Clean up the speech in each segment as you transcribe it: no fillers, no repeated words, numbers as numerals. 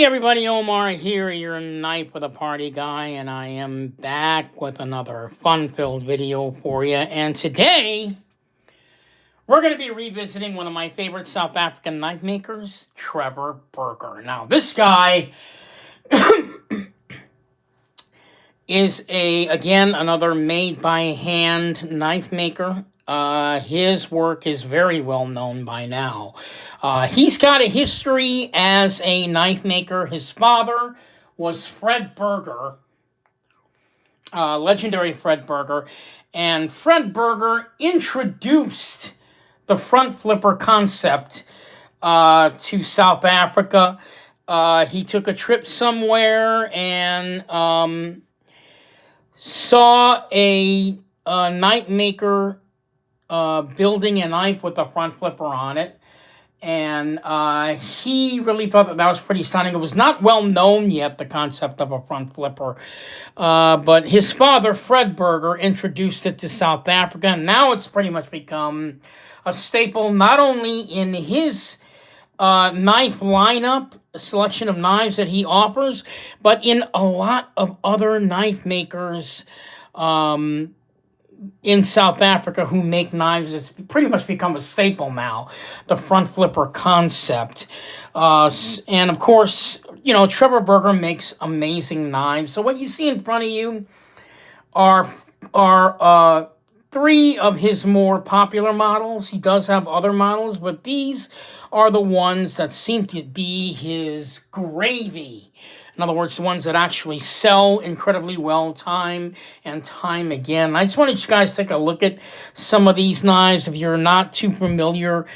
Hey everybody, Omar here, your Knife with a Party guy, and I am back with another fun-filled video for you. And today, we're going to be revisiting one of my favorite South African knife makers, Trevor Berger. Now, this guy is again, another made-by-hand knife maker. His work is very well known by now. He's got a history as a knife maker. His father was Fred Berger, legendary Fred Berger, and Fred Berger introduced the front flipper concept to South Africa. He took a trip somewhere and saw a knife maker building a knife with a front flipper on it. And he really thought that was pretty stunning. It was not well known yet, the concept of a front flipper. But his father, Fred Berger, introduced it to South Africa. And now it's pretty much become a staple, not only in his knife lineup, a selection of knives that he offers, but in a lot of other knife makers in South Africa who make knives. It's pretty much become a staple now, the front flipper concept. And of course, you know, Trevor Berger makes amazing knives. So what you see in front of you are three of his more popular models. He does have other models, but these are the ones that seem to be his gravy. In other words, the ones that actually sell incredibly well time and time again. I just wanted you guys to take a look at some of these knives if you're not too familiar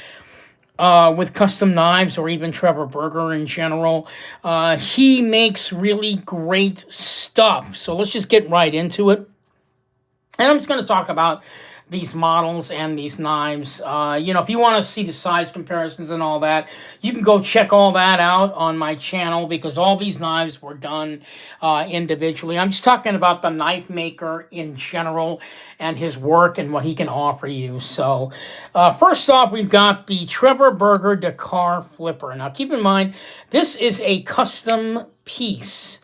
with custom knives or even Trevor Berger in general. He makes really great stuff. So let's just get right into it. And I'm just going to talk about these models and these knives. You know, if you want to see the size comparisons and all that, you can go check all that out on my channel because all these knives were done individually. I'm just talking about the knife maker in general and his work and what he can offer you. So first off, we've got the Trevor Berger Dakar Flipper. Now, keep in mind, this is a custom piece.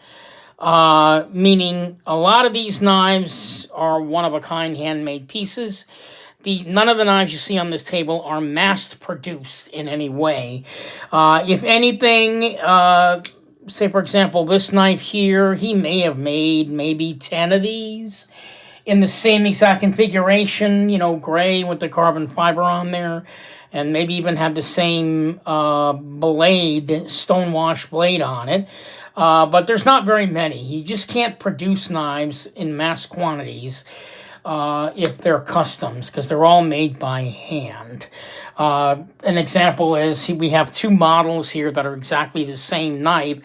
Meaning a lot of these knives are one-of-a-kind handmade pieces. None of the knives you see on this table are mass-produced in any way. If anything, say for example, this knife here, he may have made maybe 10 of these in the same exact configuration, you know, gray with the carbon fiber on there, and maybe even had the same blade, stonewash blade on it. But there's not very many. You just can't produce knives in mass quantities if they're customs, because they're all made by hand. An example is we have two models here that are exactly the same knife.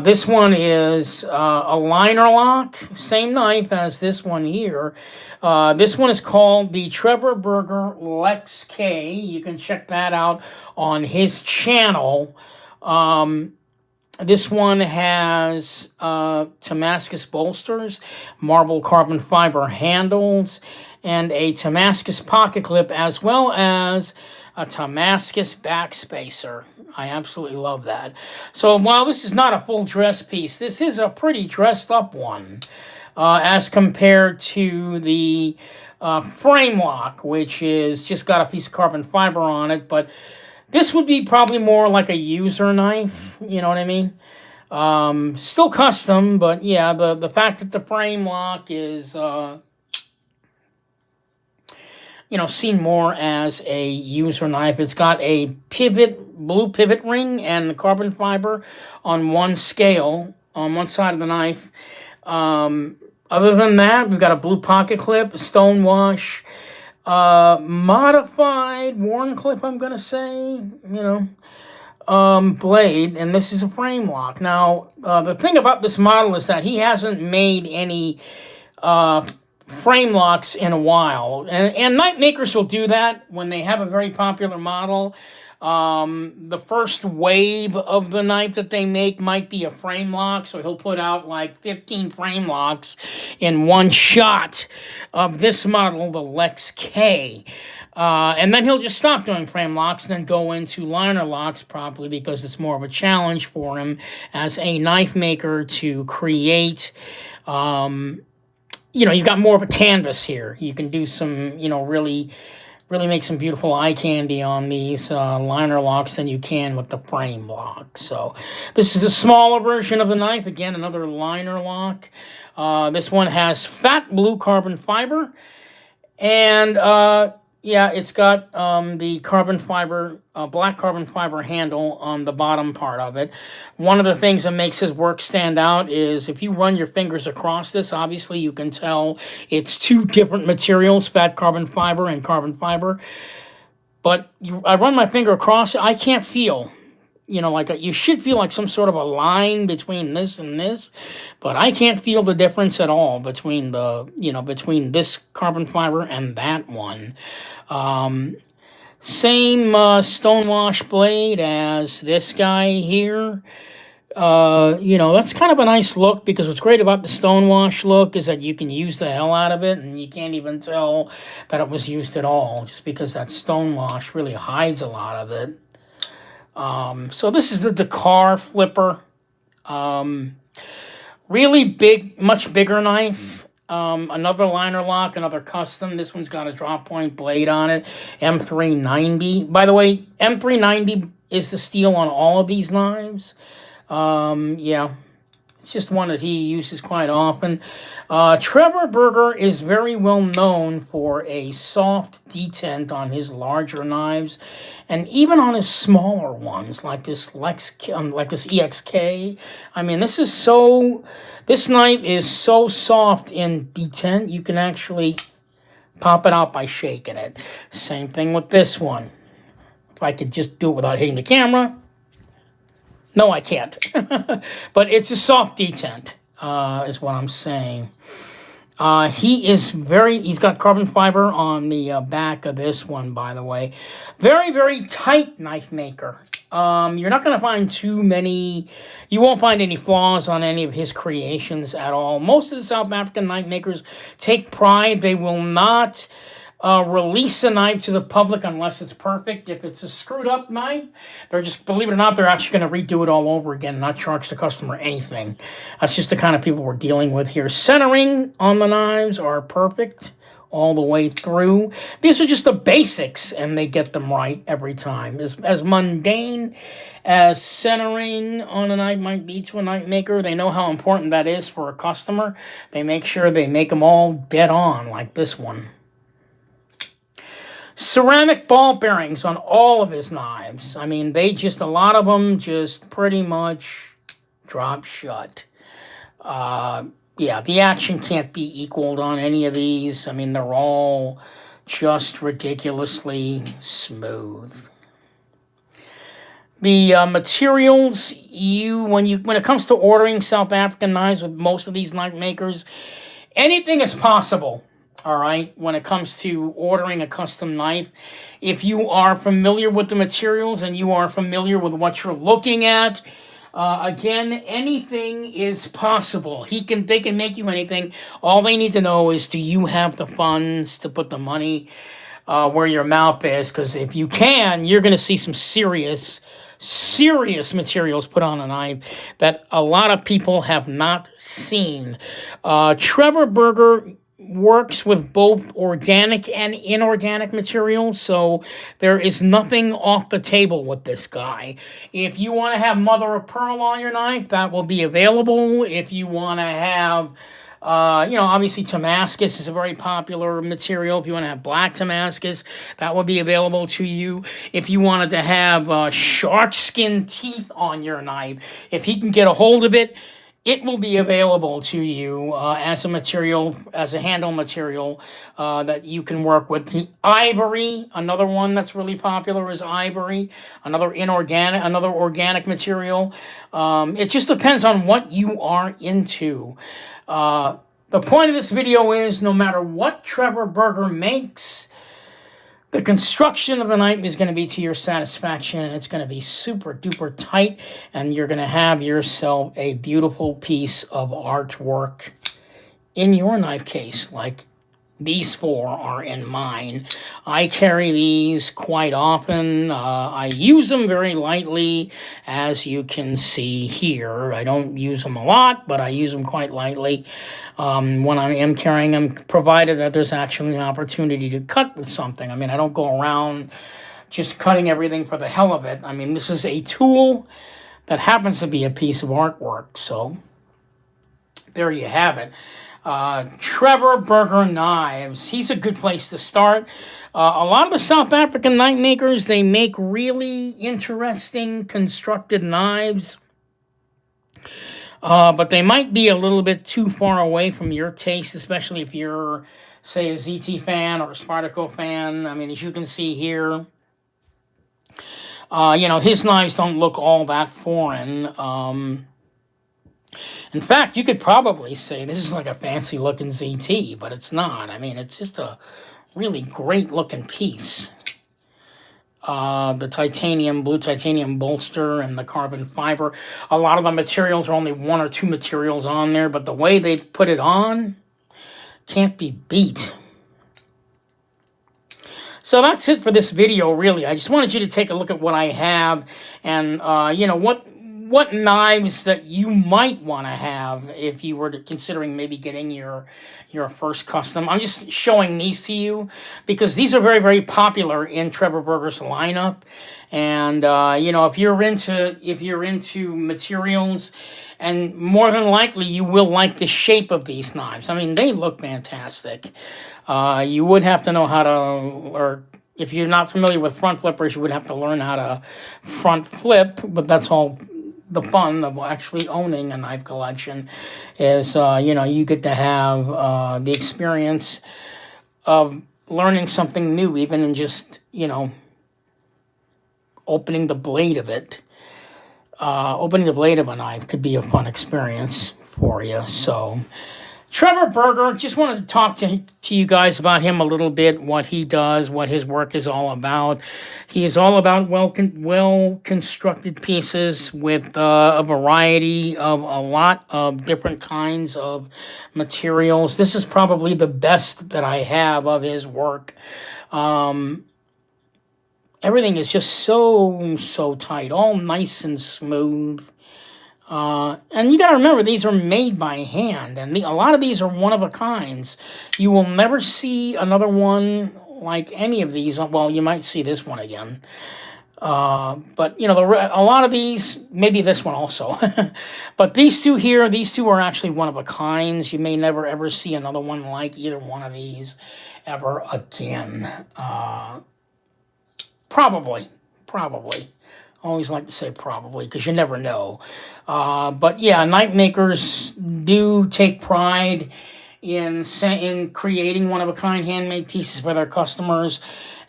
This one is a liner lock, same knife as this one here. This one is called the Trevor Berger Lex K. You can check that out on his channel. This one has Damascus bolsters, marble carbon fiber handles, and a Damascus pocket clip, as well as a Damascus backspacer. I absolutely love that. So while this is not a full dress piece, this is a pretty dressed up one as compared to the frame lock, which is just got a piece of carbon fiber on it, but this would be probably more like a user knife, you know what I mean? Still custom, but yeah, the fact that the frame lock is, you know, seen more as a user knife. It's got a blue pivot ring and the carbon fiber on one scale, on one side of the knife. Other than that, we've got a blue pocket clip, a stonewash, modified worn clip, I'm gonna say, you know, blade, and this is a frame lock. Now, the thing about this model is that he hasn't made any frame locks in a while, and knife makers will do that when they have a very popular model. The first wave of the knife that they make might be a frame lock, so he'll put out like 15 frame locks in one shot of this model, the Lex K. And then he'll just stop doing frame locks and then go into liner locks, probably because it's more of a challenge for him as a knife maker to create. You've got more of a canvas here. You can do some, really make some beautiful eye candy on these liner locks than you can with the frame lock. So this is the smaller version of the knife. Again, another liner lock. This one has fat blue carbon fiber. And it's got the carbon fiber, black carbon fiber handle on the bottom part of it. One of the things that makes his work stand out is if you run your fingers across this, obviously you can tell it's two different materials, fat carbon fiber and carbon fiber. But I run my finger across it, I can't feel. You should feel like some sort of a line between this and this, but I can't feel the difference at all between between this carbon fiber and that one. Same stonewash blade as this guy here. That's kind of a nice look, because what's great about the stonewash look is that you can use the hell out of it and you can't even tell that it was used at all, just because that stonewash really hides a lot of it. So this is the Dakar flipper. Really big, much bigger knife. Another liner lock, another custom. This one's got a drop point blade on it. M390. By the way, M390 is the steel on all of these knives. It's just one that he uses quite often. Trevor Berger is very well known for a soft detent on his larger knives, and even on his smaller ones, like this EXK. I mean, this knife is so soft in detent, you can actually pop it out by shaking it. Same thing with this one. If I could just do it without hitting the camera. No, I can't. But it's a soft detent, is what I'm saying. He's got carbon fiber on the back of this one, by the way. Very, very tight knife maker. You're not going to find you won't find any flaws on any of his creations at all. Most of the South African knife makers take pride. They will not release a knife to the public unless it's perfect. If it's a screwed up knife, they're just, believe it or not, they're actually going to redo it all over again and not charge the customer anything. That's just the kind of people we're dealing with here. Centering on the knives are perfect all the way through. These are just the basics, and they get them right every time. As mundane as centering on a knife might be to a knife maker, they know how important that is for a customer. They make sure they make them all dead on, like this one. Ceramic ball bearings on all of his knives. I mean, a lot of them just pretty much drop shut. The action can't be equaled on any of these. I mean, they're all just ridiculously smooth. The materials, when it comes to ordering South African knives with most of these knife makers, anything is possible. All right, when it comes to ordering a custom knife, if you are familiar with the materials and you are familiar with what you're looking at, again, anything is possible. They can make you anything. All they need to know is, do you have the funds to put the money where your mouth is? Because if you can, you're going to see some serious materials put on a knife that a lot of people have not seen. Trevor Berger works with both organic and inorganic materials, so there is nothing off the table with this guy. If you want to have mother of pearl on your knife, that will be available. If you want to have obviously Damascus is a very popular material. If you want to have black Damascus, that will be available to you. If you wanted to have shark skin teeth on your knife, if he can get a hold of it, it will be available to you as a handle material that you can work with. The ivory, another one that's really popular is ivory, another organic material. It just depends on what you are into. The point of this video is, no matter what Trevor Berger makes, The construction of the knife is going to be to your satisfaction, and it's going to be super duper tight, and you're going to have yourself a beautiful piece of artwork in your knife case, like these four are in mine. I carry these quite often. I use them very lightly, as you can see here. I don't use them a lot, but I use them quite lightly when I am carrying them, provided that there's actually an opportunity to cut with something. I mean, I don't go around just cutting everything for the hell of it. I mean, this is a tool that happens to be a piece of artwork, so there you have it. Trevor Burger Knives. He's a good place to start. A lot of the South African knife makers, they make really interesting constructed knives. But they might be a little bit too far away from your taste, especially if you're, say, a ZT fan or a Spartaco fan. I mean, as you can see here, his knives don't look all that foreign. In fact, you could probably say this is like a fancy-looking ZT, but it's not. I mean, it's just a really great-looking piece. The blue titanium bolster and the carbon fiber. A lot of the materials are only one or two materials on there, but the way they put it on can't be beat. So that's it for this video, really. I just wanted you to take a look at what I have and, what knives that you might want to have if you were considering maybe getting your first custom. I'm just showing these to you because these are very, very popular in Trevor Burger's lineup. And if you're into materials, and more than likely you will like the shape of these knives. I mean, they look fantastic. You would have to know how to, or if you're not familiar with front flippers, you would have to learn how to front flip, but that's all the fun of actually owning a knife collection is, you get to have the experience of learning something new, even in just, opening the blade of it. Opening the blade of a knife could be a fun experience for you. So, Trevor Burger, just wanted to talk to you guys about him a little bit, what he does, what his work is all about. He is all about well-constructed pieces with a variety of a lot of different kinds of materials. This is probably the best that I have of his work. Everything is just so tight, all nice and smooth. And you got to remember, these are made by hand, and a lot of these are one-of-a-kinds. You will never see another one like any of these. Well, you might see this one again. But, a lot of these, maybe this one also. But these two here, these two are actually one-of-a-kinds. You may never, ever see another one like either one of these ever again. Probably. I always like to say probably because you never know. But yeah, knife makers do take pride in creating one-of-a-kind handmade pieces for their customers.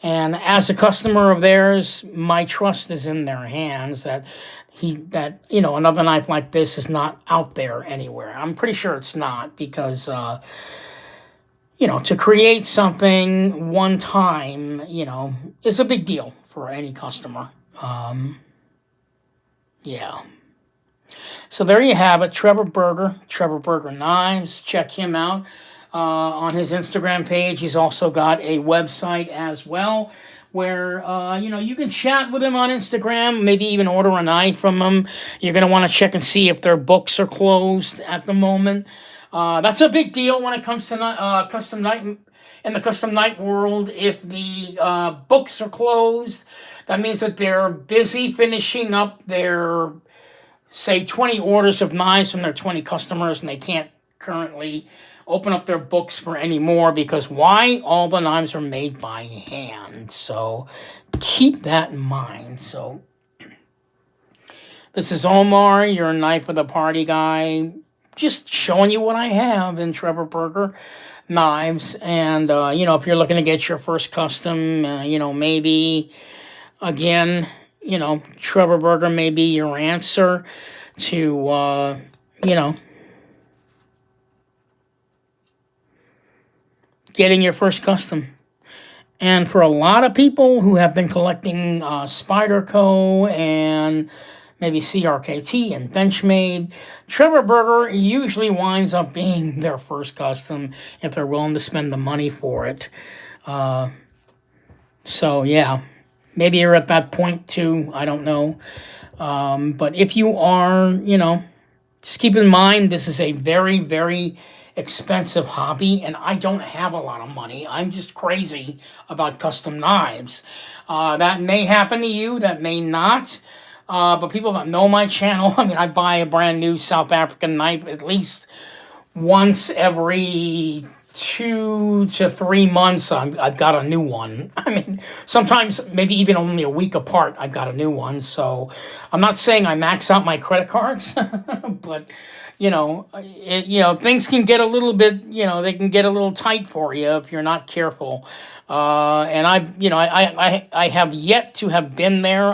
And as a customer of theirs, my trust is in their hands that another knife like this is not out there anywhere. I'm pretty sure it's not because, to create something one time, is a big deal for any customer. Yeah. So there you have it, Trevor Burger Knives. Check him out on his Instagram page. He's also got a website as well where, you can chat with him on Instagram, maybe even order a knife from him. You're going to want to check and see if their books are closed at the moment. That's a big deal when it comes to custom knife. In the custom knife world, if the books are closed, that means that they're busy finishing up their, say, 20 orders of knives from their 20 customers, and they can't currently open up their books for any more because why? All the knives are made by hand. So keep that in mind. So this is Omar, your Knife of the Party guy, just showing you what I have in Trevor Burger Knives. And, if you're looking to get your first custom, maybe, again, Trevor Burger may be your answer to, getting your first custom. And for a lot of people who have been collecting Spyderco and maybe CRKT and Benchmade, Trevor Burger usually winds up being their first custom if they're willing to spend the money for it. So yeah, maybe you're at that point too. I don't know. But if you are, just keep in mind this is a very, very expensive hobby, and I don't have a lot of money. I'm just crazy about custom knives. That may happen to you, that may not. But people that know my channel, I mean, I buy a brand new South African knife at least once every 2 to 3 months. I've got a new one. I mean, sometimes maybe even only a week apart, I've got a new one. So I'm not saying I max out my credit cards, but things can get a little bit, they can get a little tight for you if you're not careful. And I have yet to have been there.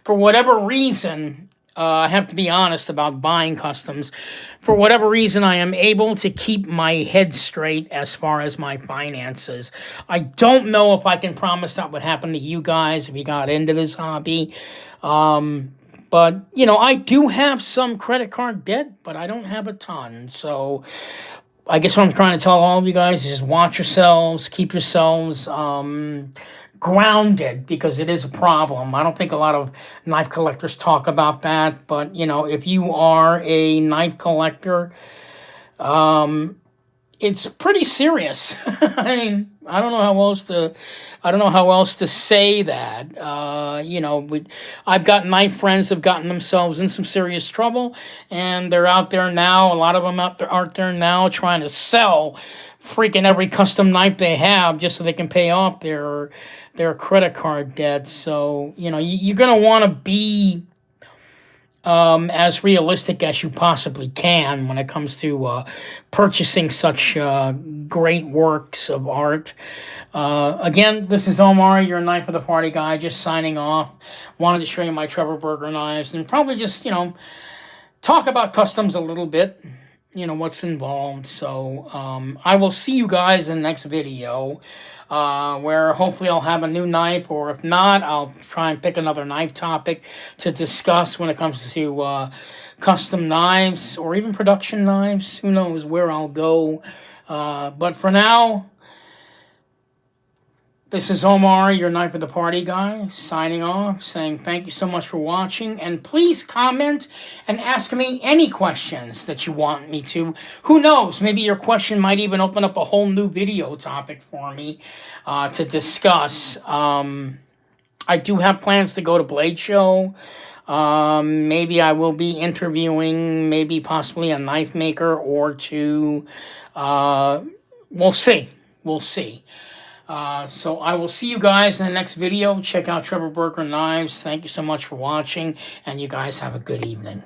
For whatever reason, I have to be honest about buying customs. For whatever reason, I am able to keep my head straight as far as my finances. I don't know if I can promise that would happen to you guys if you got into this hobby. But, I do have some credit card debt, but I don't have a ton. So I guess what I'm trying to tell all of you guys is watch yourselves, keep yourselves grounded, because it is a problem. I don't think a lot of knife collectors talk about that, but if you are a knife collector, it's pretty serious. I mean, I don't know how else to say that. I've got knife friends have gotten themselves in some serious trouble, and they're out there now. A lot of them out there now trying to sell freaking every custom knife they have just so they can pay off their credit card debt. So you're gonna want to be as realistic as you possibly can when it comes to purchasing such great works of art. Again, this is Omar, your Knife of the Party guy, just signing off. Wanted to show you my Trevor Burger knives and probably just, talk about customs a little bit, what's involved. So I will see you guys in the next video, where hopefully I'll have a new knife, or if not, I'll try and pick another knife topic to discuss when it comes to custom knives or even production knives. Who knows where I'll go. But for now, this is Omar, your Knife of the Party guy, signing off, saying thank you so much for watching, and please comment and ask me any questions that you want me to. Who knows, maybe your question might even open up a whole new video topic for me to discuss. I do have plans to go to Blade Show. Maybe I will be interviewing maybe possibly a knife maker or two. We'll see. So I will see you guys in the next video. Check out Trevor Burger Knives. Thank you so much for watching, and you guys have a good evening.